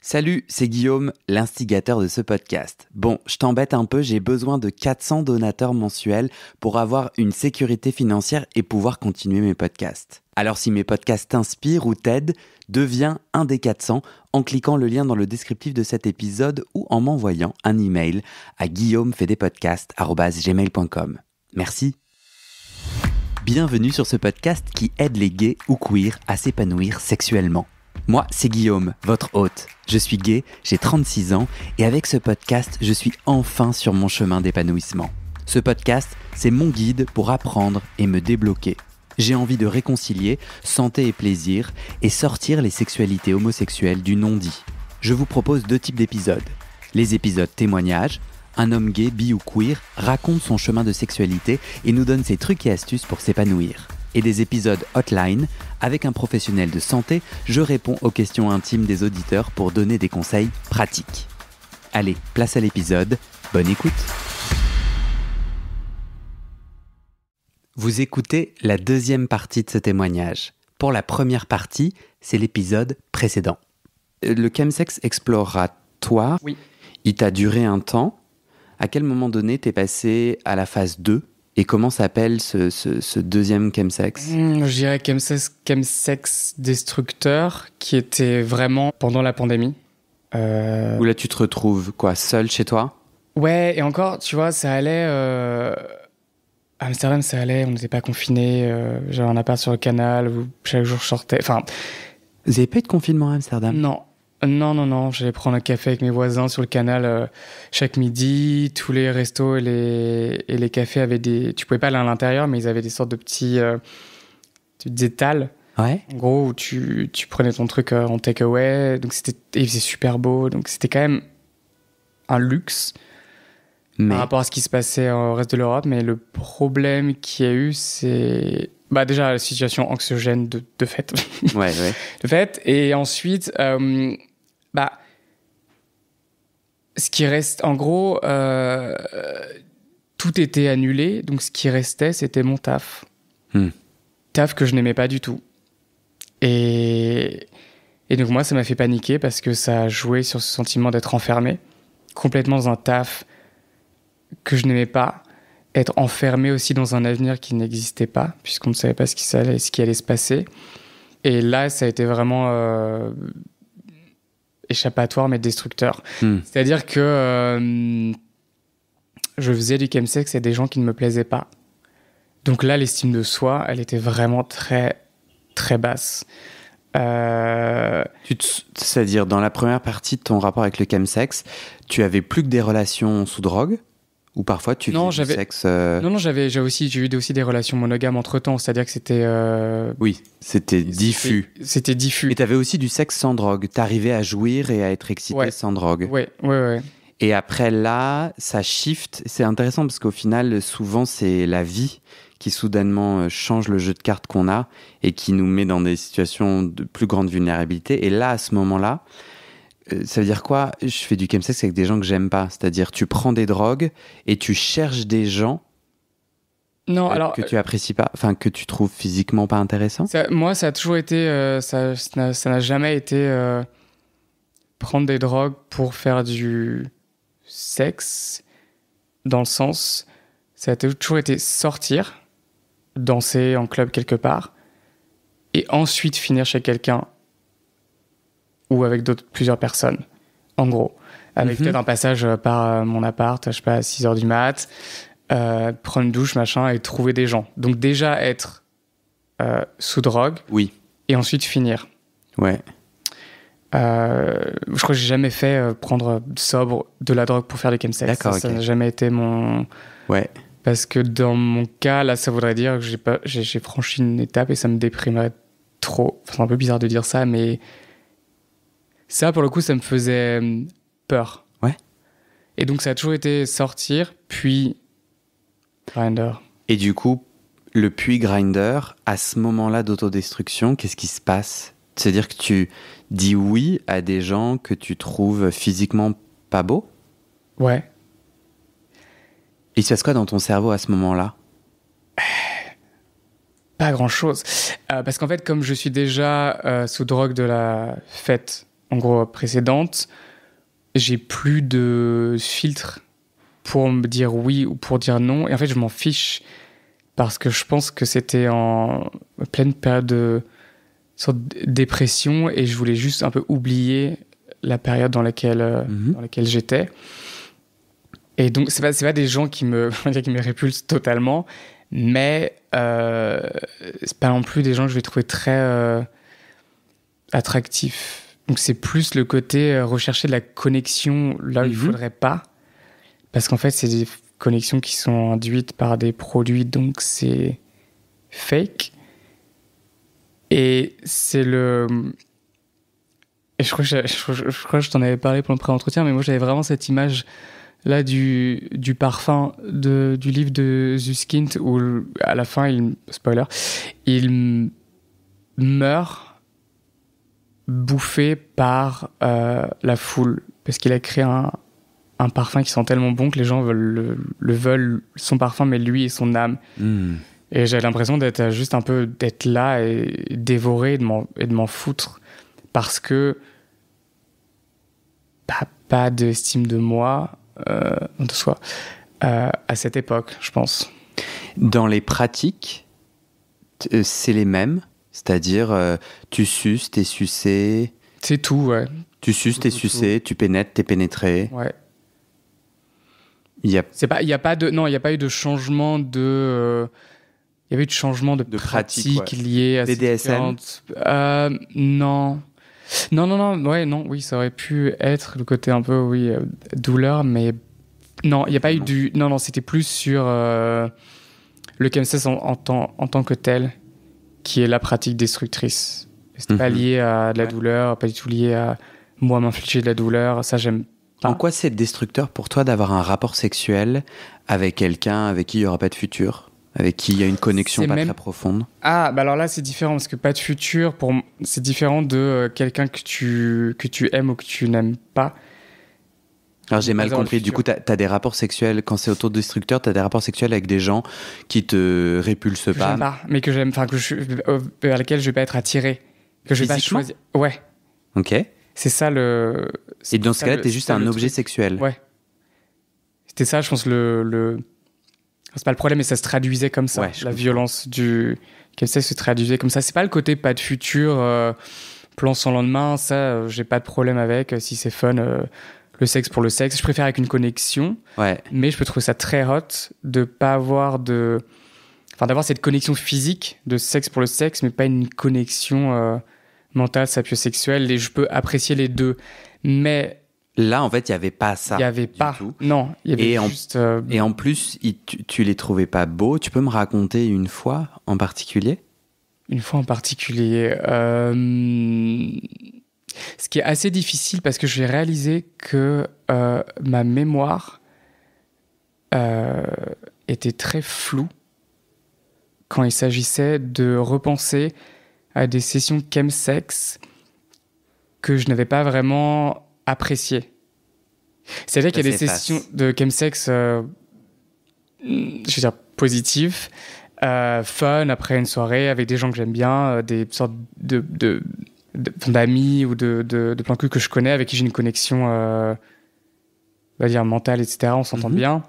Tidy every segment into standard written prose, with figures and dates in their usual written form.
Salut, c'est Guillaume, l'instigateur de ce podcast. Bon, je t'embête un peu, j'ai besoin de 400 donateurs mensuels pour avoir une sécurité financière et pouvoir continuer mes podcasts. Alors si mes podcasts t'inspirent ou t'aident, deviens un des 400 en cliquant le lien dans le descriptif de cet épisode ou en m'envoyant un email à guillaumefedepodcast@gmail.com. Merci. Bienvenue sur ce podcast qui aide les gays ou queers à s'épanouir sexuellement. Moi, c'est Guillaume, votre hôte. Je suis gay, j'ai 36 ans et avec ce podcast, je suis enfin sur mon chemin d'épanouissement. Ce podcast, c'est mon guide pour apprendre et me débloquer. J'ai envie de réconcilier santé et plaisir et sortir les sexualités homosexuelles du non-dit. Je vous propose 2 types d'épisodes. Les épisodes témoignages. Un homme gay, bi ou queer raconte son chemin de sexualité et nous donne ses trucs et astuces pour s'épanouir. Et des épisodes hotline, avec un professionnel de santé, je réponds aux questions intimes des auditeurs pour donner des conseils pratiques. Allez, place à l'épisode, bonne écoute. Vous écoutez la 2e partie de ce témoignage. Pour la première partie, c'est l'épisode précédent. Le chemsex exploratoire, oui. Il t'a duré un temps. À quel moment donné t'es passé à la phase 2 ? Et comment s'appelle ce deuxième chemsex ? Je dirais chemsex destructeur, qui était vraiment pendant la pandémie. Où là tu te retrouves quoi, seul chez toi ? Ouais, et encore, tu vois, ça allait... À Amsterdam, ça allait, on n'était pas confinés. J'avais un appart sur le canal où chaque jour je sortais. Enfin, vous n'avez pas eu de confinement à Amsterdam ? Non. J'allais prendre un café avec mes voisins sur le canal chaque midi. Tous les restos et les cafés avaient des... Tu pouvais pas aller à l'intérieur, mais ils avaient des sortes de petits étals. Ouais. En gros, où tu prenais ton truc en take-away. Donc il faisait super beau. Donc c'était quand même un luxe par rapport à ce qui se passait au reste de l'Europe. Mais le problème qu'il y a eu, c'est... déjà, la situation anxiogène de fait. Ouais. De fait. Et ensuite... ce qui reste, en gros, tout était annulé, donc ce qui restait, c'était mon taf. Taf que je n'aimais pas du tout. Et donc moi, ça m'a fait paniquer parce que ça a joué sur ce sentiment d'être enfermé, complètement dans un taf que je n'aimais pas, être enfermé aussi dans un avenir qui n'existait pas, puisqu'on ne savait pas ce qui allait se passer. Et là, ça a été vraiment... échappatoire mais destructeur. C'est-à-dire que je faisais du chemsex et des gens qui ne me plaisaient pas. Donc là, l'estime de soi, elle était vraiment très, très basse. C'est-à-dire, dans la première partie de ton rapport avec le chemsex, tu avais plus que des relations sous drogue ? Ou parfois tu faisais du sexe... Non, j'ai eu aussi des relations monogames entre-temps, c'est-à-dire que c'était... Oui, c'était diffus. C'était diffus. Et t'avais aussi du sexe sans drogue. T'arrivais à jouir et à être excité sans drogue. Ouais. Et après là, ça shift. C'est intéressant parce qu'au final, souvent, c'est la vie qui soudainement change le jeu de cartes qu'on a et qui nous met dans des situations de plus grande vulnérabilité. Et là, à ce moment-là, ça veut dire quoi ? Je fais du chemsex avec des gens que j'aime pas. C'est-à-dire, tu prends des drogues et tu cherches des gens que tu apprécies pas, enfin que tu trouves physiquement pas intéressants. Moi, ça a toujours été, ça n'a jamais été prendre des drogues pour faire du sexe, dans le sens, ça a toujours été sortir, danser en club quelque part, et ensuite finir chez quelqu'un ou avec plusieurs personnes, en gros. Avec peut-être un passage par mon appart, je sais pas, à 6h du mat', prendre une douche, machin, et trouver des gens. Donc déjà être sous drogue, oui, et ensuite finir. Ouais. Je crois que j'ai jamais fait prendre sobre de la drogue pour faire du chemsex. D'accord, ça n'a jamais été mon... Ouais. Parce que dans mon cas, là, ça voudrait dire que j'ai franchi une étape et ça me déprimerait trop. Enfin, c'est un peu bizarre de dire ça, mais... Ça, pour le coup, ça me faisait peur. Ouais. Et donc, ça a toujours été sortir, puis Grindr. Et du coup, puis Grindr, à ce moment-là d'autodestruction, qu'est-ce qui se passe ? C'est-à-dire que tu dis oui à des gens que tu trouves physiquement pas beaux ? Ouais. Il se passe quoi dans ton cerveau à ce moment-là ? Pas grand-chose. Parce qu'en fait, comme je suis déjà sous drogue de la fête en gros précédente, j'ai plus de filtre pour me dire oui ou pour dire non. Et en fait, je m'en fiche parce que je pense que c'était en pleine période de sorte de dépression et je voulais juste un peu oublier la période dans laquelle j'étais. Et donc, c'est pas des gens qui me répulsent totalement, mais c'est pas non plus des gens que je vais trouver très attractifs. Donc, c'est plus le côté rechercher de la connexion là où il faudrait pas. Parce qu'en fait, c'est des connexions qui sont induites par des produits, donc c'est fake. Et c'est le... Et je crois que je t'en avais parlé pour le pré-entretien, mais moi, j'avais vraiment cette image-là du parfum du livre de Suskind, où à la fin, spoiler, il meurt bouffé par la foule, parce qu'il a créé un parfum qui sent tellement bon que les gens veulent son parfum, mais lui et son âme. Et j'ai l'impression d'être là et dévoré et de m'en foutre parce que pas d'estime de moi, de soi, à cette époque, je pense. Dans les pratiques, c'est les mêmes, c'est-à-dire tu suces, t'es sucé. C'est tout, ouais. Tu suces, t'es sucé, tu pénètres, t'es pénétré. Ouais. Il y a pas eu de changement de pratique lié à BDSM. Non, oui, ça aurait pu être le côté un peu douleur, mais non, il y a pas eu non, c'était plus sur le chemsex en tant que tel, qui est la pratique destructrice. C'était pas lié à de la douleur, pas du tout lié à moi m'infliger de la douleur, ça j'aime. En quoi c'est destructeur pour toi d'avoir un rapport sexuel avec quelqu'un avec qui il n'y aura pas de futur, avec qui il y a une connexion très profonde? Ah, bah alors là, c'est différent, parce que pas de futur, c'est différent de quelqu'un que tu aimes ou que tu n'aimes pas. Alors j'ai mal compris, du coup, t'as des rapports sexuels, quand c'est autodestructeur, t'as des rapports sexuels avec des gens qui te répulsent que j'aime pas, mais que j'aime, vers lesquels je vais pas être attiré. Que je vais pas choisir. Ouais. Ok. C'est ça le... Et dans ce cas-là, t'es juste un objet sexuel. Ouais. C'était ça, je pense, c'est pas le problème, mais ça se traduisait comme ça. La violence du chemsex se traduisait comme ça. C'est pas le côté pas de futur, plan sans lendemain, ça, j'ai pas de problème avec. Si c'est fun, le sexe pour le sexe. Je préfère avec une connexion. Ouais. Mais je peux trouver ça très hot de pas avoir d'avoir cette connexion physique de sexe pour le sexe, mais pas une connexion mentale, sapiosexuelle. Et je peux apprécier les deux. Mais là, en fait, il n'y avait pas ça. Il n'y avait pas. Tout. Non, il y avait juste... Et en plus, tu les trouvais pas beaux. Tu peux me raconter une fois en particulier? Une fois en particulier. Ce qui est assez difficile parce que j'ai réalisé que ma mémoire était très floue quand il s'agissait de repenser à des sessions chemsex que je n'avais pas vraiment appréciées. C'est-à-dire qu'il y a des sessions de chemsex, je veux dire, positives, fun, après une soirée, avec des gens que j'aime bien, des sortes d'amis ou de plans cul que je connais, avec qui j'ai une connexion, on va dire, mentale, etc. On s'entend bien.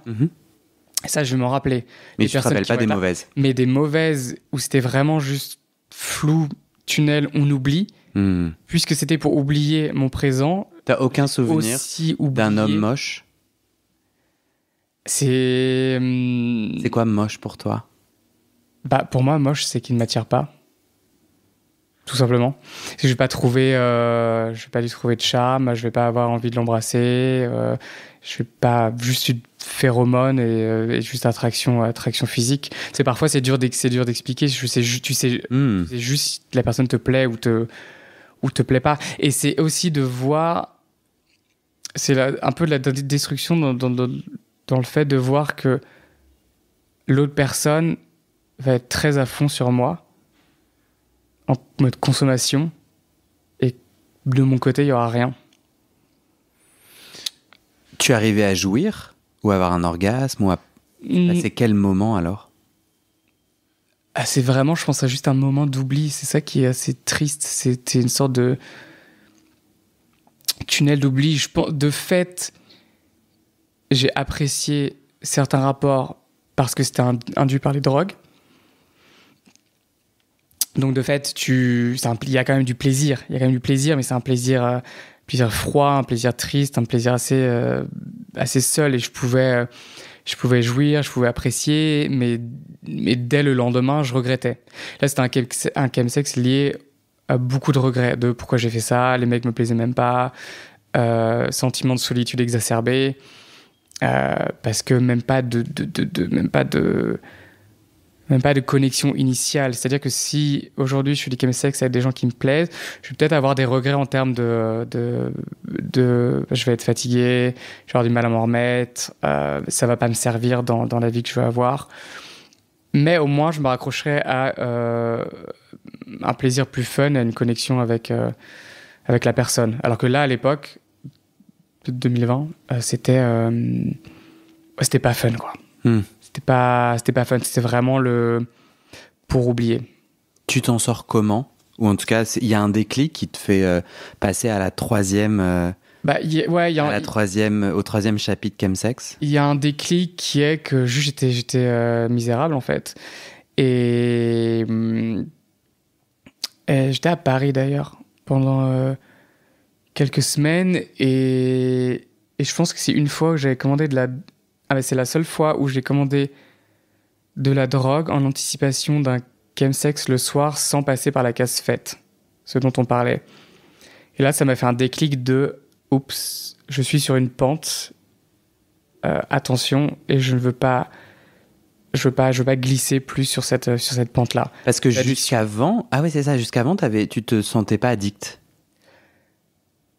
Et ça, je vais m'en rappeler. Mais tu te rappelles pas des mauvaises? Mais des mauvaises où c'était vraiment juste flou, tunnel, on oublie. Puisque c'était pour oublier mon présent. T'as aucun souvenir d'un homme moche? C'est quoi moche pour toi? Bah, pour moi, moche, c'est qu'il ne m'attire pas. Tout simplement. Parce que je vais pas lui trouver de charme, je vais pas avoir envie de l'embrasser, je vais pas juste une phéromone et juste attraction physique. C'est dur d'expliquer. Tu sais juste si la personne te plaît ou te plaît pas. Et c'est aussi de voir, un peu de la destruction dans le fait de voir que l'autre personne va être très à fond sur moi en mode consommation et de mon côté il y aura rien. Tu arrivais à jouir ou à avoir un orgasme ou à passer quel moment alors? C'est vraiment, je pense, à juste un moment d'oubli. C'est ça qui est assez triste. C'était une sorte de... tunnel d'oubli. Je pense, de fait, j'ai apprécié certains rapports parce que c'était induit par les drogues. Donc de fait, il y a quand même du plaisir. Il y a quand même du plaisir, mais c'est un plaisir froid, un plaisir triste, un plaisir assez seul. Et je pouvais jouir, je pouvais apprécier, mais dès le lendemain, je regrettais. Là, c'était un chemsex lié à beaucoup de regrets, de pourquoi j'ai fait ça, les mecs me plaisaient même pas, sentiment de solitude exacerbé, parce que même pas de connexion initiale. C'est-à-dire que si aujourd'hui je fais du chemsex avec des gens qui me plaisent, je vais peut-être avoir des regrets en termes de je vais être fatigué, je vais avoir du mal à m'en remettre, ça va pas me servir dans la vie que je veux avoir. Mais au moins je me raccrocherai à un plaisir plus fun, à une connexion avec la personne. Alors que là, à l'époque, 2020, c'était pas fun, quoi. C'était pas fun, c'était vraiment pour oublier. Tu t'en sors comment? Ou en tout cas, il y a un déclic qui te fait passer à la troisième... au troisième chapitre chemsex. Il y a un déclic qui est que juste j'étais misérable, en fait. Et j'étais à Paris, d'ailleurs, pendant quelques semaines. Et je pense que c'est une fois que j'avais commandé c'est la seule fois où j'ai commandé de la drogue en anticipation d'un chemsex le soir sans passer par la case fête, ce dont on parlait. Et là, ça m'a fait un déclic de « Oups, je suis sur une pente, attention, et je veux pas glisser plus sur cette pente-là. » Parce que jusqu'avant... Ah oui, c'est ça, jusqu'avant, tu te sentais pas addict?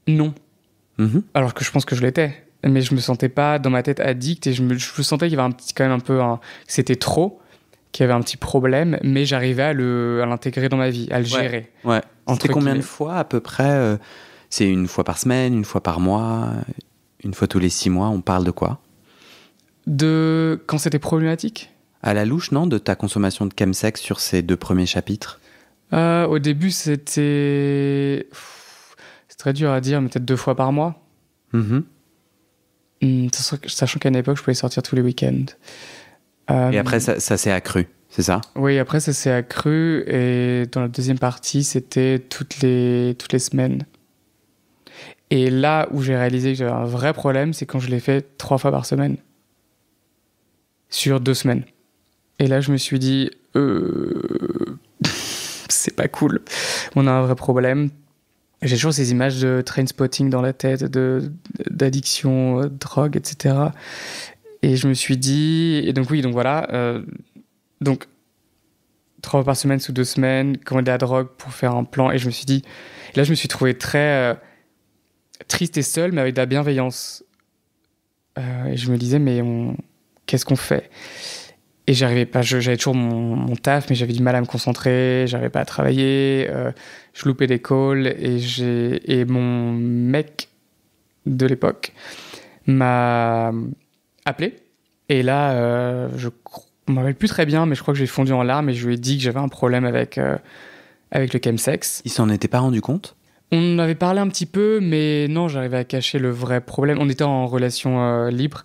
Non. Alors que je pense que je l'étais. Mais je me sentais pas dans ma tête addict et je me sentais qu'il y avait que c'était trop, qu'il y avait un petit problème, mais j'arrivais à l'intégrer dans ma vie, à le gérer. Ouais. C'était combien de fois à peu près? C'est une fois par semaine, une fois par mois, une fois tous les 6 mois? On parle de quoi? Quand c'était problématique? À la louche, non? De ta consommation de chemsex sur ces 2 premiers chapitres? Au début, c'est très dur à dire, mais peut-être 2 fois par mois. Sachant qu'à une époque, je pouvais sortir tous les week-ends. Et après, ça s'est accru, c'est ça? Oui, après, ça s'est accru. Et dans la deuxième partie, c'était toutes les semaines. Et là où j'ai réalisé que j'avais un vrai problème, c'est quand je l'ai fait 3 fois par semaine. Sur 2 semaines. Et là, je me suis dit, c'est pas cool. On a un vrai problème. J'ai toujours ces images de Trainspotting dans la tête, d'addiction, drogue, etc. Et je me suis dit... Et donc voilà. Donc, 3 fois par semaine sous 2 semaines, commander la drogue pour faire un plan. Et je me suis dit... Et là, je me suis trouvé très triste et seul, mais avec de la bienveillance. Et je me disais, mais qu'est-ce qu'on fait? Et j'arrivais pas, j'avais toujours mon taf, mais j'avais du mal à me concentrer, j'arrivais pas à travailler, je loupais des calls, et mon mec de l'époque m'a appelé. Et là, je ne me rappelle plus très bien, mais je crois que j'ai fondu en larmes et je lui ai dit que j'avais un problème avec le chemsex. Il s'en était pas rendu compte? On en avait parlé un petit peu, mais non, j'arrivais à cacher le vrai problème. On était en relation libre.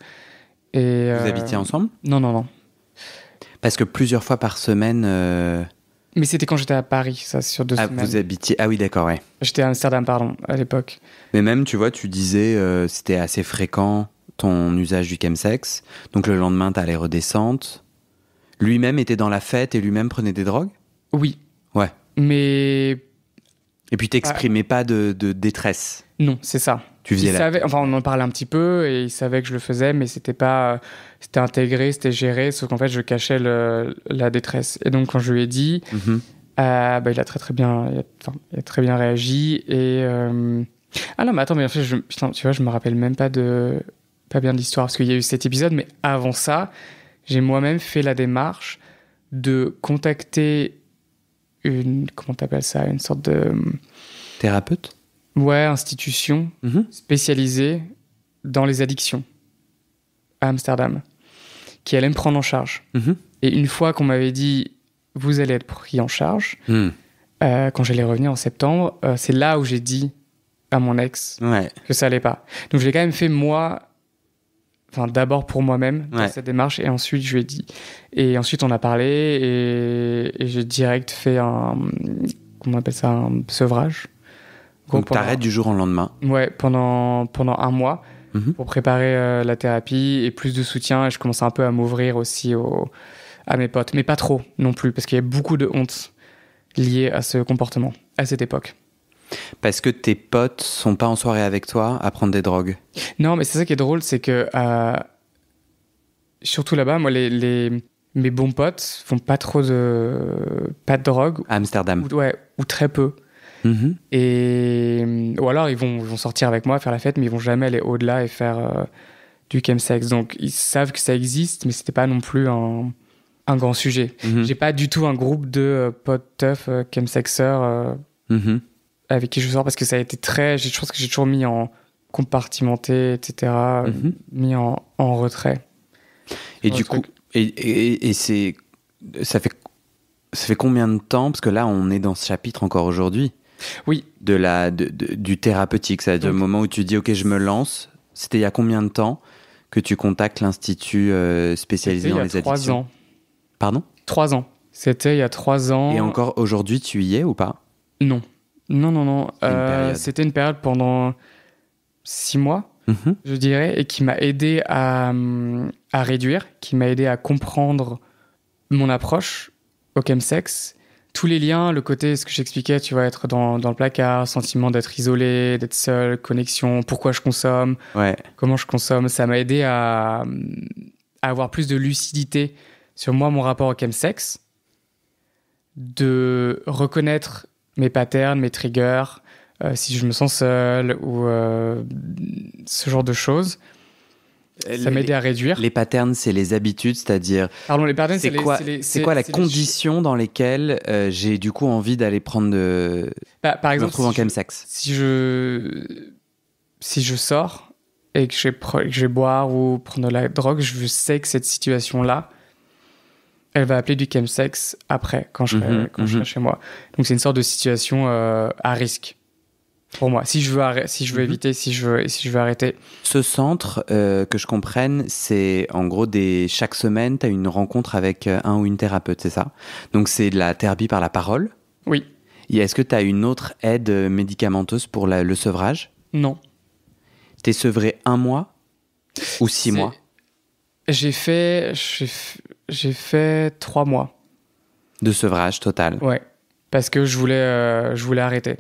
Et, vous habitiez ensemble? Non. Parce que plusieurs fois par semaine... Mais c'était quand j'étais à Paris, ça, sur 2 semaines. Vous habitiez... Ah oui, d'accord, ouais. J'étais à Amsterdam, pardon, à l'époque. Mais même, tu vois, tu disais c'était assez fréquent ton usage du chemsex. Donc le lendemain, t'allais redescendre. Lui-même était dans la fête et lui-même prenait des drogues? Oui. Ouais. Mais... Et puis t'exprimais pas de détresse? Non, c'est ça. Tu faisais on en parlait un petit peu et il savait que je le faisais, mais c'était pas... C'était intégré, c'était géré, sauf qu'en fait, je cachais la détresse. Et donc, quand je lui ai dit, il a très bien réagi. Et... Ah non, mais attends, mais en fait, tu vois, je me rappelle même pas bien de l'histoire, parce qu'il y a eu cet épisode, mais avant ça, j'ai moi-même fait la démarche de contacter comment t'appelles ça, une sorte de... Thérapeute? Ouais, institution spécialisée dans les addictions à Amsterdam, qui allait me prendre en charge. Et une fois qu'on m'avait dit « vous allez être pris en charge », quand j'allais revenir en septembre, c'est là où j'ai dit à mon ex Ouais. que ça allait pas. Donc je l'ai quand même fait moi, enfin d'abord pour moi-même dans cette démarche, et ensuite je lui ai dit. Et ensuite on a parlé et j'ai direct fait comment on appelle ça, un sevrage. Donc t'arrêtes du jour au lendemain. Ouais, pendant un mois pour préparer la thérapie et plus de soutien. Et je commençais un peu à m'ouvrir aussi à mes potes, mais pas trop non plus, parce qu'il y avait beaucoup de honte liée à ce comportement à cette époque. Parce que tes potes sont pas en soirée avec toi à prendre des drogues. Non, mais c'est ça qui est drôle, c'est que surtout là-bas, moi, mes bons potes font pas de drogue. À Amsterdam. Ou très peu. Ou alors ils vont sortir avec moi, faire la fête, mais ils vont jamais aller au-delà et faire du chemsex. Donc ils savent que ça existe, mais c'était pas non plus un grand sujet. J'ai pas du tout un groupe de potes teufs chemsexeurs avec qui je sors, parce que ça a été je pense que j'ai toujours mis en compartimenté, etc., mis en retrait. Et du coup, ça fait combien de temps, parce que là on est dans ce chapitre encore aujourd'hui, oui, du thérapeutique, c'est-à-dire le moment où tu dis ok, je me lance. C'était il y a combien de temps que tu contactes l'institut spécialisé dans les addictions? 3 ans. Pardon? 3 ans. C'était il y a 3 ans. Et encore aujourd'hui, tu y es ou pas? Non. C'était une période pendant 6 mois, je dirais, et qui m'a aidé à réduire, qui m'a aidé à comprendre mon approche au chemsex. Tous les liens, le côté, ce que j'expliquais, tu vois, être dans le placard, sentiment d'être isolé, d'être seul, connexion, pourquoi je consomme, comment je consomme, ça m'a aidé à avoir plus de lucidité sur moi, mon rapport au chemsex, de reconnaître mes patterns, mes triggers, si je me sens seul ou ce genre de choses. Ça m'a aidé à réduire. Les patterns, c'est les habitudes, c'est-à-dire... Pardon, les patterns, c'est quoi la condition dans lesquelles j'ai du coup envie d'aller prendre par exemple, me retrouver en chemsex? Si je sors et que je vais boire ou prendre de la drogue, je sais que cette situation-là, elle va appeler du chemsex après, quand je serai chez moi. Donc c'est une sorte de situation à risque pour moi. Si je veux éviter, si je veux arrêter. Ce centre, que je comprenne, c'est en gros chaque semaine, tu as une rencontre avec un ou une thérapeute, c'est ça? Donc c'est de la thérapie par la parole? Oui. Et est-ce que tu as une autre aide médicamenteuse pour le sevrage? Non. T'es sevré 1 mois ou 6 mois? J'ai fait 3 mois. De sevrage total? Ouais. Parce que je voulais arrêter.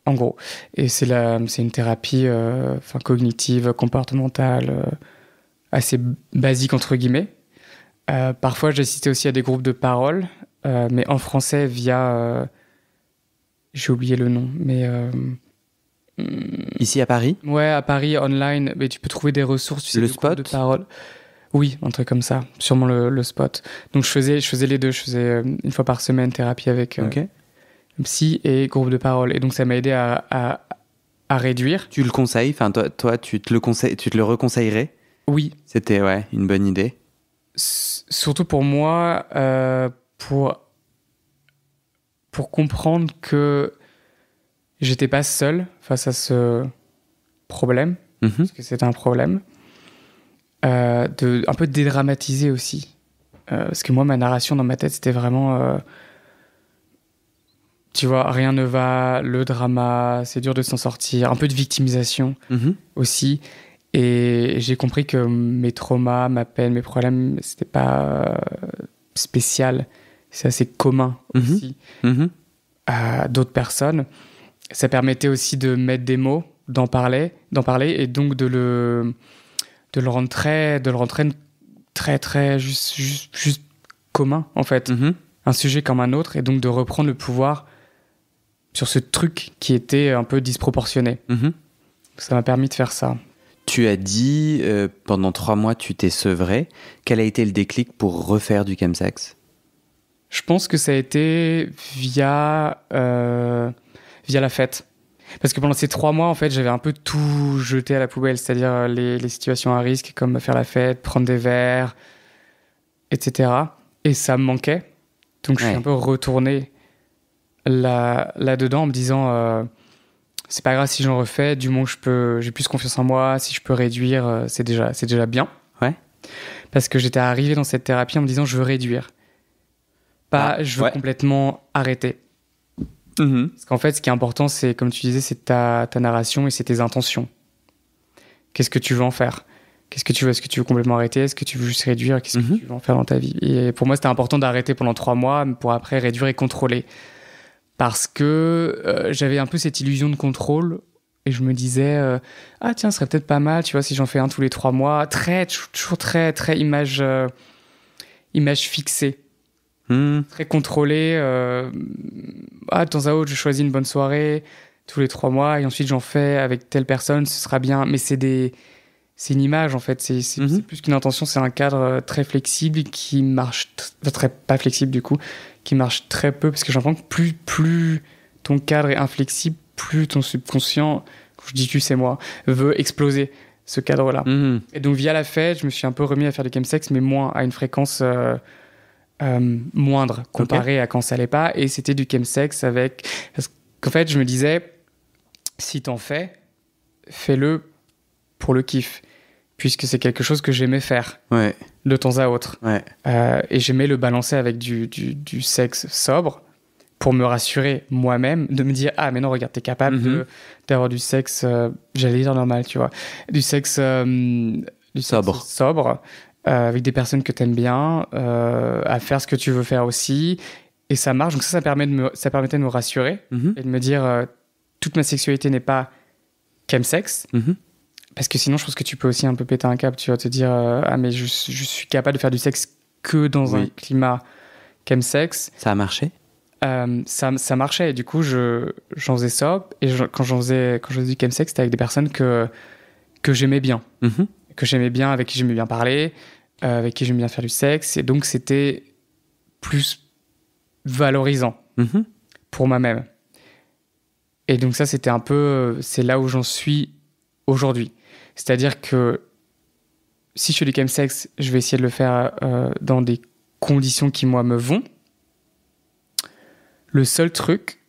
En gros. Et c'est une thérapie cognitive, comportementale, assez basique, entre guillemets. Parfois, j'ai assisté aussi à des groupes de parole, mais en français via... j'ai oublié le nom, mais... Ici à Paris? Ouais, à Paris, online, mais tu peux trouver des ressources. Tu sais, le Spot? De parole. Oui, un truc comme ça. Sûrement le Spot. Donc, je faisais les deux. Je faisais 1 fois par semaine thérapie avec... psy et groupe de parole, et donc ça m'a aidé à réduire. Tu le conseilles? Enfin, toi, tu te le reconseillerais? Oui. C'était une bonne idée. Surtout pour moi, pour comprendre que j'étais pas seul face à ce problème, parce que c'était un problème, un peu dédramatiser aussi, parce que moi, ma narration dans ma tête, c'était vraiment tu vois, rien ne va, le drama, c'est dur de s'en sortir, un peu de victimisation aussi. Et j'ai compris que mes traumas, ma peine, mes problèmes, c'était pas spécial, c'est assez commun aussi à d'autres personnes. Ça permettait aussi de mettre des mots, d'en parler, et donc de le rendre très juste commun, en fait. Un sujet comme un autre, et donc de reprendre le pouvoir sur ce truc qui était un peu disproportionné. Ça m'a permis de faire ça. Tu as dit, pendant 3 mois, tu t'es sevré. Quel a été le déclic pour refaire du chemsex? Je pense que ça a été via la fête. Parce que pendant ces 3 mois, en fait, j'avais un peu tout jeté à la poubelle, c'est-à-dire les situations à risque, comme faire la fête, prendre des verres, etc. Et ça me manquait. Donc je suis un peu retourné là-dedans en me disant c'est pas grave si j'en refais, du moins j'ai plus confiance en moi, si je peux réduire, c'est déjà bien. Ouais. Parce que j'étais arrivé dans cette thérapie en me disant je veux réduire. Pas je veux complètement arrêter. Parce qu'en fait, ce qui est important, c'est, comme tu disais, c'est ta narration et c'est tes intentions. Qu'est-ce que tu veux en faire ? Qu'est-ce que tu veux ? Est-ce que tu veux complètement arrêter ? Est-ce que tu veux juste réduire ? Qu'est-ce que tu veux en faire dans ta vie ? Et pour moi, c'était important d'arrêter pendant 3 mois pour après réduire et contrôler. Parce que j'avais un peu cette illusion de contrôle et je me disais ah tiens, ce serait peut-être pas mal, tu vois, si j'en fais un tous les 3 mois. Toujours très, très image fixée. Très contrôlé. De temps à autre, je choisis une bonne soirée tous les 3 mois et ensuite j'en fais avec telle personne, ce sera bien. Mais c'est une image en fait, c'est plus qu'une intention, c'est un cadre très flexible qui marche, pas flexible du coup, qui marche très peu parce que j'ai l'impression que plus ton cadre est inflexible, plus ton subconscient, quand je dis tu c'est moi, veut exploser ce cadre-là. Et donc via la fête, je me suis un peu remis à faire du chemsex, mais moins, à une fréquence moindre comparé à quand ça allait pas, et c'était du chemsex parce qu'en fait je me disais si t'en fais, fais-le pour le kiff, puisque c'est quelque chose que j'aimais faire de temps à autre, et j'aimais le balancer avec du sexe sobre pour me rassurer moi-même, de me dire ah mais non regarde, t'es capable d'avoir du sexe j'allais dire normal, tu vois, du sexe sobre avec des personnes que t'aimes bien, à faire ce que tu veux faire aussi, et ça marche. Donc ça permettait de me rassurer et de me dire toute ma sexualité n'est pas chemsex, parce que sinon je pense que tu peux aussi un peu péter un câble, tu vas te dire ah mais je suis capable de faire du sexe que dans un climat chemsex. Ça a marché? Ça marchait, et du coup j'en faisais ça, et quand je faisais du chemsex, c'était avec des personnes que j'aimais bien, avec qui j'aimais bien parler, avec qui j'aimais bien faire du sexe, et donc c'était plus valorisant pour moi-même. Et donc ça, c'était un peu, c'est là où j'en suis aujourd'hui. C'est-à-dire que si je fais du chemsex, je vais essayer de le faire dans des conditions qui, moi, me vont. Le seul truc,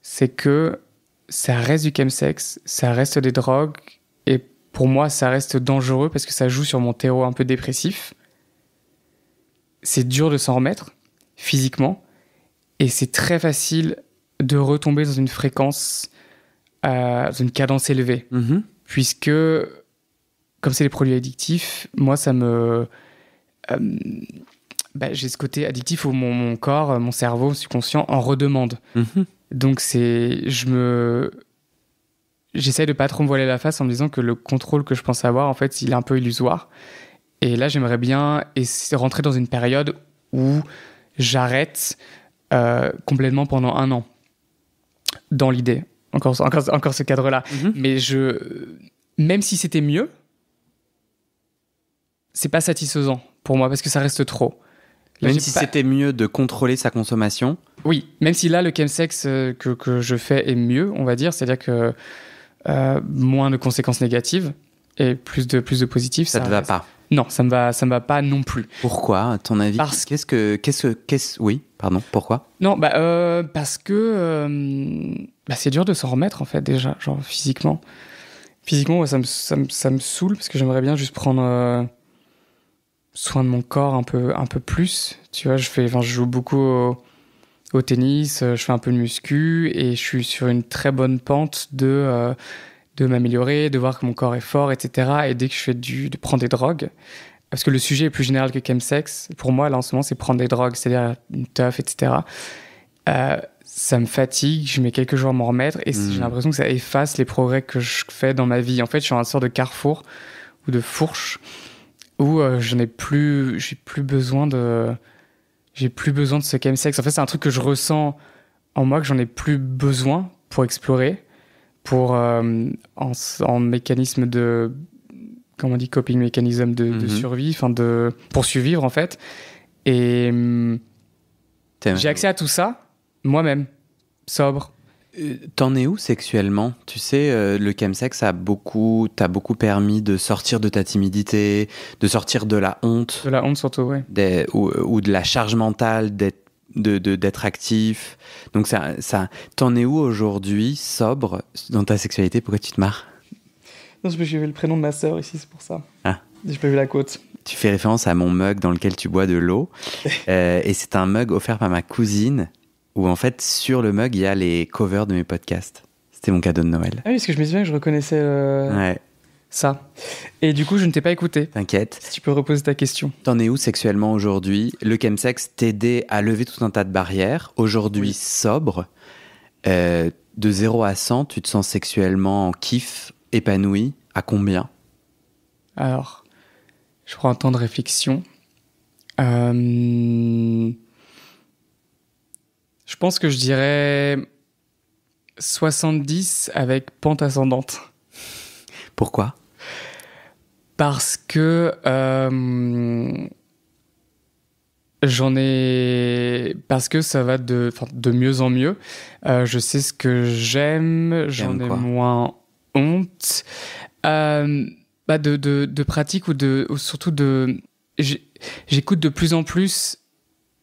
c'est que ça reste du chemsex, ça reste des drogues, et pour moi, ça reste dangereux parce que ça joue sur mon terreau un peu dépressif. C'est dur de s'en remettre, physiquement, et c'est très facile de retomber dans une fréquence, dans une cadence élevée. Puisque, comme c'est des produits addictifs, moi, ça me... j'ai ce côté addictif où mon corps, mon cerveau, mon subconscient en redemande. Donc, j'essaie de pas trop me voiler la face en me disant que le contrôle que je pense avoir, en fait, il est un peu illusoire. Et là, j'aimerais bien rentrer dans une période où j'arrête complètement pendant 1 an. Dans l'idée. Encore ce cadre-là. Mais même si c'était mieux, c'est pas satisfaisant pour moi parce que ça reste trop. Là, même si c'était mieux de contrôler sa consommation. Oui, même si là, le chemsex que je fais est mieux, on va dire. C'est-à-dire que moins de conséquences négatives et plus de positifs. Ça te va pas? Non, ça me va pas non plus. Pourquoi, à ton avis? Oui, pardon, pourquoi? Non, parce que c'est dur de s'en remettre, en fait, déjà, genre physiquement. Physiquement, ça me saoule parce que j'aimerais bien juste prendre soin de mon corps un peu plus. Tu vois, je joue beaucoup au tennis, je fais un peu de muscu et je suis sur une très bonne pente de m'améliorer, de voir que mon corps est fort, etc. Et dès que je fais de prendre des drogues, parce que le sujet est plus général que chemsex, pour moi, là, en ce moment, c'est prendre des drogues, c'est-à-dire une teuf, etc. Ça me fatigue, je mets quelques jours à m'en remettre, et j'ai l'impression que ça efface les progrès que je fais dans ma vie. En fait, je suis en une sorte de carrefour ou de fourche où j'ai plus besoin de ce chemsex. En fait, c'est un truc que je ressens en moi, que j'en ai plus besoin pour explorer, pour en mécanisme de, comment on dit, coping mécanisme de survie, pour survivre en fait. Et j'ai accès à tout ça moi-même, sobre. T'en es où sexuellement? Tu sais, le chemsex t'a beaucoup permis de sortir de ta timidité, de sortir de la honte. De la honte surtout, ouais. Ou de la charge mentale d'être actif. Donc t'en es où aujourd'hui, sobre, dans ta sexualité? Pourquoi tu te marres? Non, j'ai vu le prénom de ma sœur ici, c'est pour ça. Ah. J'ai pas vu la côte. Tu fais référence à mon mug dans lequel tu bois de l'eau. Et c'est un mug offert par ma cousine, où en fait, sur le mug, il y a les covers de mes podcasts. C'était mon cadeau de Noël. Ah oui, parce que je me souviens que je reconnaissais Ouais. ça. Et du coup, je ne t'ai pas écouté. T'inquiète. Si tu peux reposer ta question. T'en es où sexuellement aujourd'hui? Le chemsex t'aidait à lever tout un tas de barrières. Aujourd'hui, sobre. De 0 à 100, tu te sens sexuellement en kiff, épanoui? À combien? Alors, je prends un temps de réflexion. Je pense que je dirais 70 avec pente ascendante. Pourquoi? Parce que parce que ça va de mieux en mieux. Je sais ce que j'aime, j'en ai moins honte. De pratique ou surtout j'écoute de plus en plus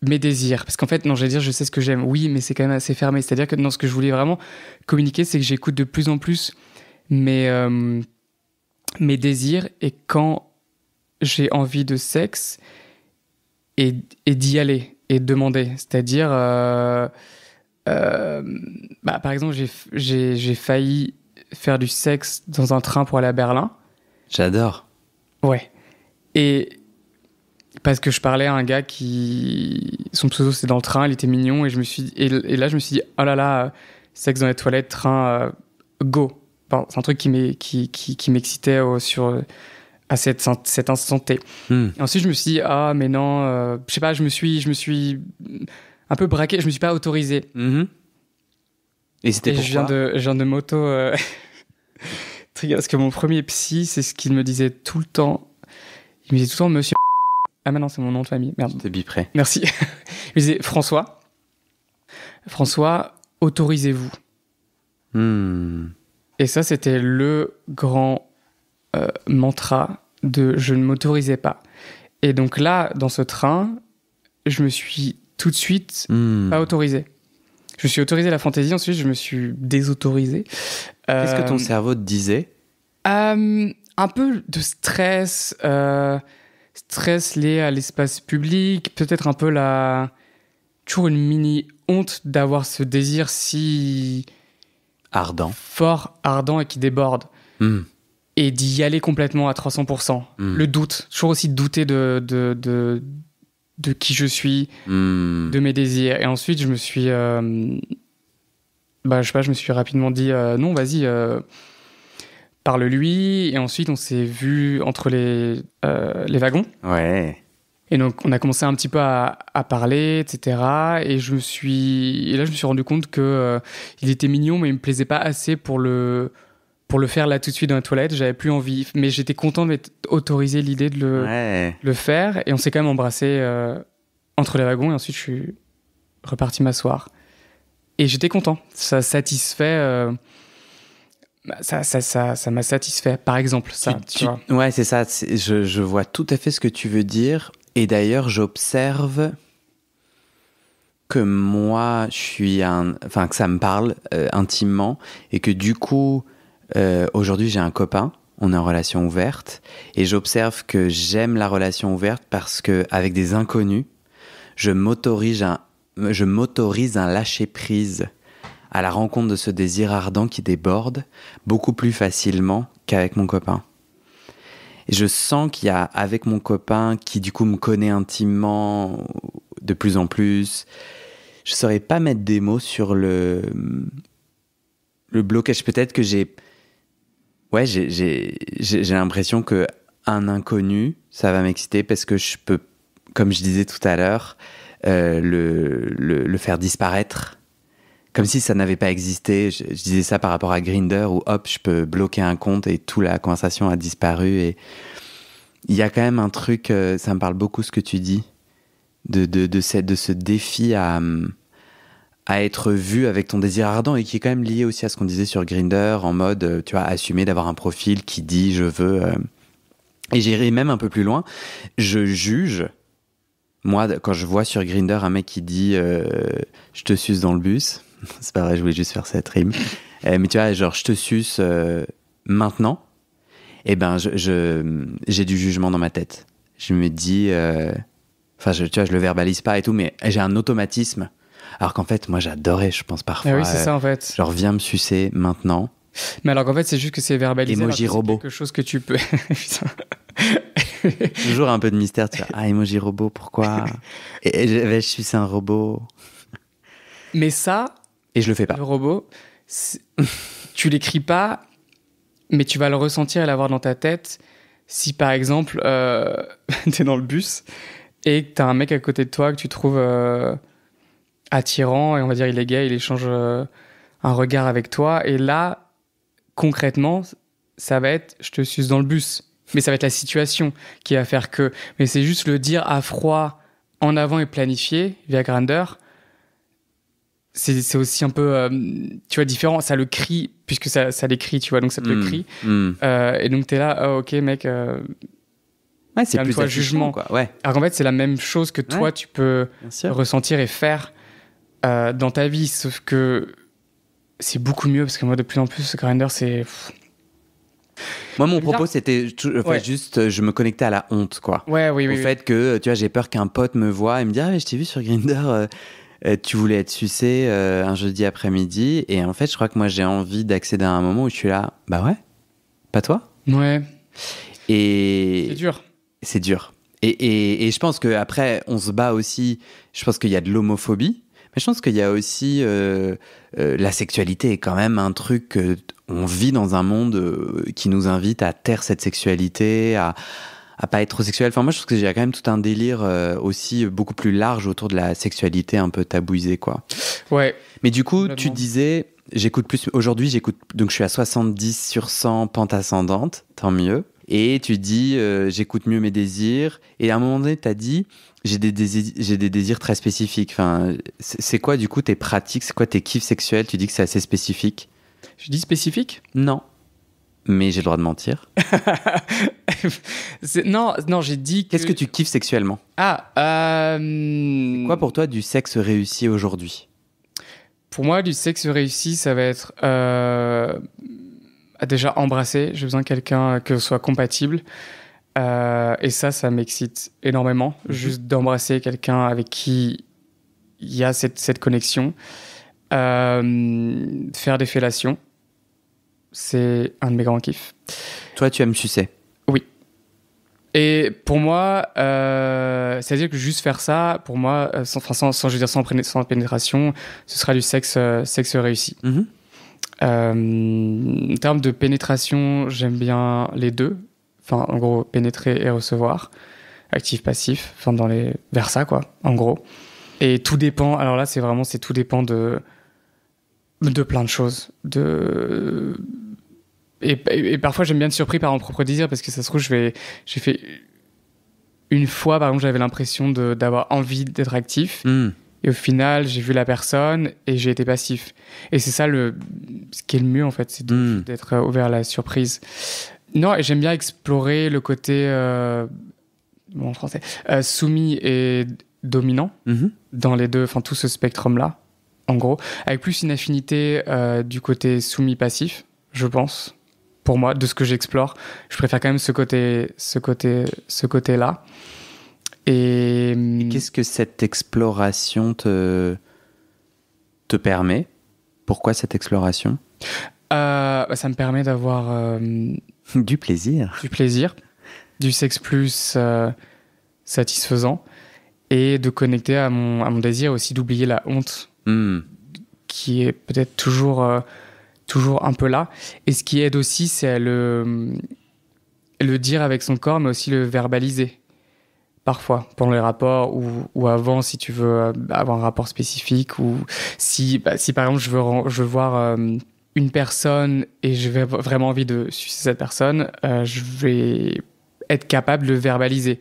mes désirs. Parce qu'en fait, non, j'allais dire je sais ce que j'aime. Oui, mais c'est quand même assez fermé. C'est-à-dire que ce que je voulais vraiment communiquer, c'est que j'écoute de plus en plus mes désirs, et quand j'ai envie de sexe, et d'y aller et de demander. C'est-à-dire, par exemple, j'ai failli faire du sexe dans un train pour aller à Berlin. J'adore. Ouais. Et parce que je parlais à un gars son pseudo c'était dans le train, il était mignon, et là je me suis dit oh là là, sexe dans les toilettes, train, go. Enfin, c'est un truc qui m'excitait à cet instant T. Et ensuite je me suis dit ah mais non, je sais pas, je me suis un peu braqué, je me suis pas autorisé. Et c'était pourquoi? Je viens de m'auto parce que mon premier psy, c'est ce qu'il me disait tout le temps. Il me disait tout le temps monsieur. Ah, mais non, c'est mon nom de famille. Merde. T'es bipré. Merci. Il me disait François, autorisez-vous. Et ça, c'était le grand mantra de je ne m'autorisais pas. Et donc là, dans ce train, je me suis tout de suite pas autorisé. Je me suis autorisé la fantaisie, ensuite je me suis désautorisé. Qu'est-ce que ton cerveau te disait? Un peu de stress, stress lié à l'espace public, peut-être un peu toujours une mini honte d'avoir ce désir si fort, ardent et qui déborde. Et d'y aller complètement à 300%. Le doute, toujours aussi douter de qui je suis, de mes désirs. Et ensuite, je me suis... je me suis rapidement dit non, vas-y, parle-lui. Et ensuite, on s'est vu entre les wagons. Ouais. Et donc, on a commencé un petit peu à parler, etc. Et là, je me suis rendu compte que il était mignon, mais il me plaisait pas assez pour le faire là tout de suite dans la toilette. J'avais plus envie, mais j'étais content d'être autorisé l'idée de le faire. Et on s'est quand même embrassé entre les wagons. Et ensuite, je suis reparti m'asseoir. Et j'étais content. Ça satisfait. Ça m'a satisfait, par exemple. Ça, tu vois. Ouais, c'est ça. Je vois tout à fait ce que tu veux dire. Et d'ailleurs, j'observe que moi, que ça me parle intimement, et que du coup, aujourd'hui, j'ai un copain. On est en relation ouverte, et j'observe que j'aime la relation ouverte parce que avec des inconnus, je m'autorise un lâcher prise à la rencontre de ce désir ardent qui déborde beaucoup plus facilement qu'avec mon copain. Et je sens qu'il y a, avec mon copain, qui du coup me connaît intimement de plus en plus, je saurais pas mettre des mots sur le blocage. Peut-être que j'ai l'impression que un inconnu, ça va m'exciter parce que je peux, comme je disais tout à l'heure, le faire disparaître. Comme si ça n'avait pas existé. Je disais ça par rapport à Grindr, où hop, je peux bloquer un compte et toute la conversation a disparu. Et il y a quand même un truc, ça me parle beaucoup ce que tu dis, de ce défi à être vu avec ton désir ardent, et qui est quand même lié aussi à ce qu'on disait sur Grindr, en mode, tu vois, assumer d'avoir un profil qui dit je veux. Et j'irai même un peu plus loin. Je juge Moi, quand je vois sur Grindr un mec qui dit je te suce dans le bus, c'est pas vrai, je voulais juste faire cette rime. Mais tu vois, genre je te suce maintenant, eh ben j'ai du jugement dans ma tête. Je me dis, tu vois, je le verbalise pas et tout, mais j'ai un automatisme. Alors qu'en fait, moi j'adorais, je pense parfois. Oui, c'est ça en fait. Genre viens me sucer maintenant. Mais alors qu'en fait, c'est juste que c'est verbalisé. Emoji robot. C'est quelque chose que tu peux. Toujours un peu de mystère, tu vois. Ah, emoji robot, pourquoi je suis un robot. Mais ça. Et je le fais pas. Le robot, tu l'écris pas, mais tu vas le ressentir et l'avoir dans ta tête si par exemple t'es dans le bus et que t'as un mec à côté de toi que tu trouves attirant et on va dire il est gay, il échange un regard avec toi et là concrètement ça va être je te suce dans le bus, mais ça va être la situation qui va faire que, mais c'est juste le dire à froid en avant et planifié via Grindr. C'est aussi un peu, tu vois, différent. Ça le crie, puisque ça l'écrit, tu vois, donc ça te le crie. Et donc, t'es là, oh, ok, mec. Ouais, c'est plus jugement, quoi. Ouais. Alors qu'en fait, c'est la même chose que toi, ouais, tu peux ressentir et faire dans ta vie. Sauf que c'est beaucoup mieux, parce que moi, de plus en plus, Grindr, c'est. Moi, mon propos, c'était juste, je me connectais à la honte, quoi. Ouais, oui. Au fait que, tu vois, j'ai peur qu'un pote me voie et me dise, ah, mais je t'ai vu sur Grindr. Tu voulais être sucé un jeudi après-midi et en fait je crois que moi j'ai envie d'accéder à un moment où je suis là, bah ouais, pas toi. Ouais. Et c'est dur et je pense qu'après on se bat aussi, je pense qu'il y a de l'homophobie, mais je pense qu'il y a aussi la sexualité est quand même un truc on vit dans un monde qui nous invite à taire cette sexualité, à pas être trop sexuel. Enfin, moi, je trouve qu'il y a quand même tout un délire aussi beaucoup plus large autour de la sexualité un peu tabouisée, quoi. Ouais. Mais du coup, tu disais, aujourd'hui, donc je suis à 70/100 pente ascendante, tant mieux. Et tu dis, j'écoute mieux mes désirs. Et à un moment donné, tu as dit, j'ai des désirs très spécifiques. Enfin, c'est quoi, du coup, tes pratiques? C'est quoi tes kiffs sexuels? Tu dis que c'est assez spécifique. Je dis spécifique? Non. Mais j'ai le droit de mentir. Non, j'ai dit que... Qu'est-ce que tu kiffes sexuellement? C'est quoi pour toi du sexe réussi aujourd'hui? Pour moi, du sexe réussi, ça va être déjà embrasser. J'ai besoin de quelqu'un que ce soit compatible. Et ça m'excite énormément. Juste d'embrasser quelqu'un avec qui il y a cette connexion. Faire des fellations. C'est un de mes grands kiffs. Toi, tu aimes sucer? Oui. Et pour moi, c'est-à-dire que juste faire ça, pour moi, sans pénétration, ce sera du sexe réussi. En termes de pénétration, j'aime bien les deux. Enfin, en gros, pénétrer et recevoir. Actif-passif. Enfin, vers ça, quoi, en gros. Et tout dépend, alors là, tout dépend de plein de choses. Et parfois, j'aime bien être surpris par mon propre désir parce que ça se trouve, j'ai fait une fois, par exemple, j'avais l'impression d'avoir envie d'être actif. Et au final, j'ai vu la personne et j'ai été passif. Et c'est ça ce qui est le mieux, en fait, c'est d'être ouvert à la surprise. Non, et j'aime bien explorer le côté, en français, soumis et dominant dans les deux, enfin, tout ce spectrum-là, en gros, avec plus une affinité du côté soumis-passif, je pense. Pour moi, de ce que j'explore, je préfère quand même ce côté-là. Et qu'est-ce que cette exploration te permet? Pourquoi cette exploration? Ça me permet d'avoir du plaisir, du sexe plus satisfaisant et de connecter à mon désir aussi, d'oublier la honte qui est peut-être toujours un peu là. Et ce qui aide aussi, c'est le dire avec son corps, mais aussi le verbaliser. Parfois, pendant les rapports ou avant, si tu veux avoir un rapport spécifique, ou si par exemple, je veux voir une personne et je vais vraiment envie de sucer cette personne, je vais être capable de le verbaliser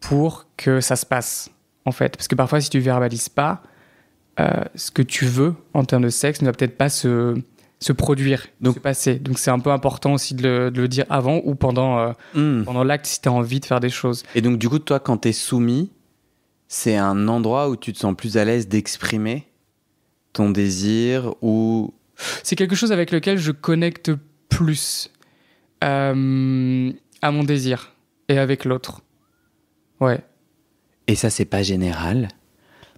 pour que ça se passe, en fait. Parce que parfois, si tu verbalises pas, ce que tu veux en termes de sexe ne va peut-être pas se produire, se passer. Donc c'est un peu important aussi de le dire avant ou pendant l'acte si tu as envie de faire des choses. Et donc du coup, toi, quand tu es soumis, c'est un endroit où tu te sens plus à l'aise d'exprimer ton désir ou... C'est quelque chose avec lequel je connecte plus à mon désir et avec l'autre. Ouais. Et ça, c'est pas général.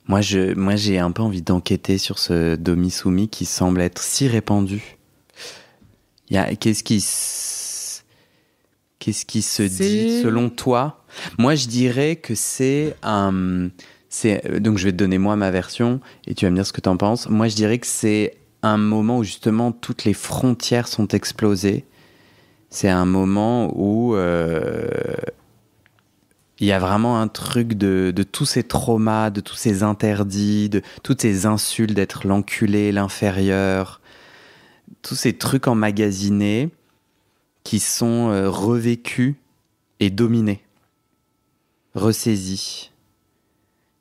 Moi, j'ai un peu envie d'enquêter sur ce domi-soumis qui semble être si répandu. Qu'est-ce qui se dit selon toi? Moi, je dirais que donc je vais te donner moi ma version et tu vas me dire ce que tu en penses. Moi, je dirais que c'est un moment où justement toutes les frontières sont explosées. C'est un moment où il y a vraiment un truc de tous ces traumas, de tous ces interdits, de toutes ces insultes d'être l'enculé, l'inférieur, tous ces trucs emmagasinés qui sont revécus et dominés, ressaisis.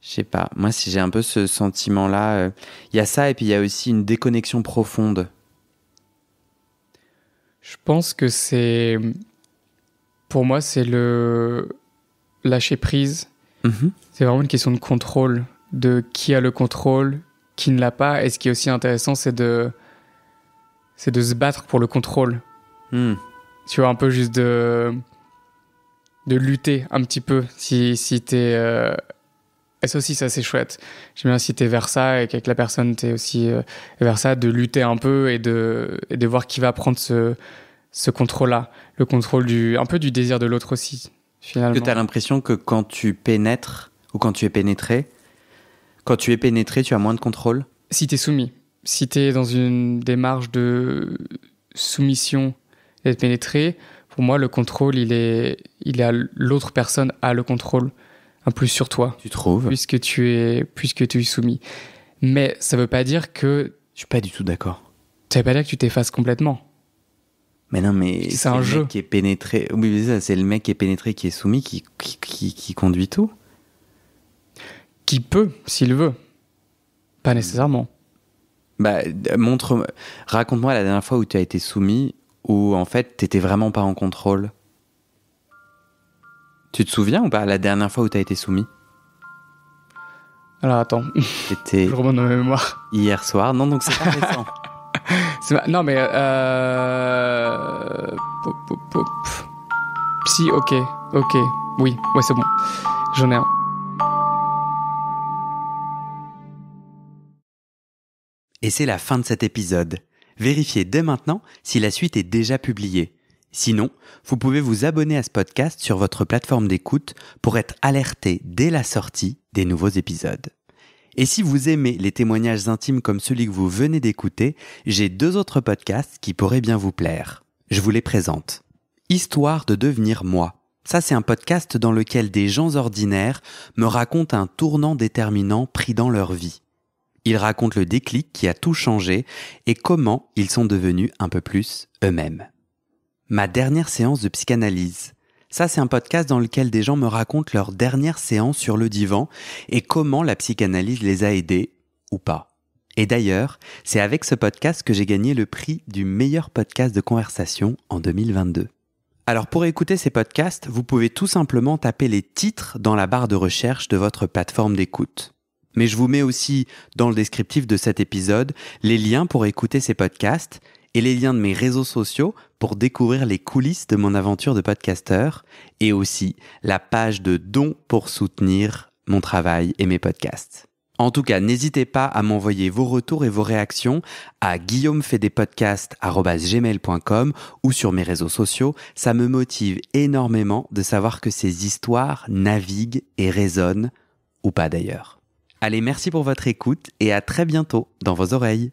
Je sais pas, moi si j'ai un peu ce sentiment-là, il y a ça et puis il y a aussi une déconnexion profonde. Je pense que pour moi, c'est le lâcher prise. Mm-hmm. C'est vraiment une question de contrôle, de qui a le contrôle, qui ne l'a pas. Et ce qui est aussi intéressant, c'est de se battre pour le contrôle. Tu vois, un peu juste de lutter un petit peu si t'es... Et ça aussi, c'est assez chouette. J'aime bien si t'es vers ça et qu'avec la personne, t'es aussi vers ça, de lutter un peu et de voir qui va prendre ce contrôle-là. Le contrôle un peu du désir de l'autre aussi, finalement. Est-ce que t'as l'impression que quand tu pénètres ou quand tu es pénétré, tu as moins de contrôle? Si t'es soumis, si t'es dans une démarche de soumission, d'être pénétré, pour moi, le contrôle, l'autre personne a le contrôle. Un plus sur toi. Tu trouves? Puisque tu es soumis. Mais ça veut pas dire que... Je suis pas du tout d'accord. Ça veut pas dire que tu t'effaces complètement. Mais non, mais c'est un jeu. Le mec qui est pénétré. Oui, mais c'est le mec qui est pénétré, qui est soumis, qui conduit tout. Qui peut, s'il veut. Pas nécessairement. Bah, raconte-moi la dernière fois où tu as été soumis, où en fait, t'étais vraiment pas en contrôle. Tu te souviens ou pas la dernière fois où tu as été soumis? Alors attends, c'était je remonte dans ma mémoire. Hier soir, non, donc c'est pas récent. Non mais Si, ok, oui, ouais c'est bon, j'en ai un. Et c'est la fin de cet épisode. Vérifiez dès maintenant si la suite est déjà publiée. Sinon, vous pouvez vous abonner à ce podcast sur votre plateforme d'écoute pour être alerté dès la sortie des nouveaux épisodes. Et si vous aimez les témoignages intimes comme celui que vous venez d'écouter, j'ai 2 autres podcasts qui pourraient bien vous plaire. Je vous les présente. Histoire de devenir moi. Ça, c'est un podcast dans lequel des gens ordinaires me racontent un tournant déterminant pris dans leur vie. Ils racontent le déclic qui a tout changé et comment ils sont devenus un peu plus eux-mêmes. Ma dernière séance de psychanalyse. Ça, c'est un podcast dans lequel des gens me racontent leur dernière séance sur le divan et comment la psychanalyse les a aidés, ou pas. Et d'ailleurs, c'est avec ce podcast que j'ai gagné le prix du meilleur podcast de conversation en 2022. Alors pour écouter ces podcasts, vous pouvez tout simplement taper les titres dans la barre de recherche de votre plateforme d'écoute. Mais je vous mets aussi dans le descriptif de cet épisode les liens pour écouter ces podcasts et les liens de mes réseaux sociaux pour découvrir les coulisses de mon aventure de podcasteur et aussi la page de dons pour soutenir mon travail et mes podcasts. En tout cas, n'hésitez pas à m'envoyer vos retours et vos réactions à guillaumefaidespodcasts@gmail.com ou sur mes réseaux sociaux. Ça me motive énormément de savoir que ces histoires naviguent et résonnent, ou pas d'ailleurs. Allez, merci pour votre écoute et à très bientôt dans vos oreilles.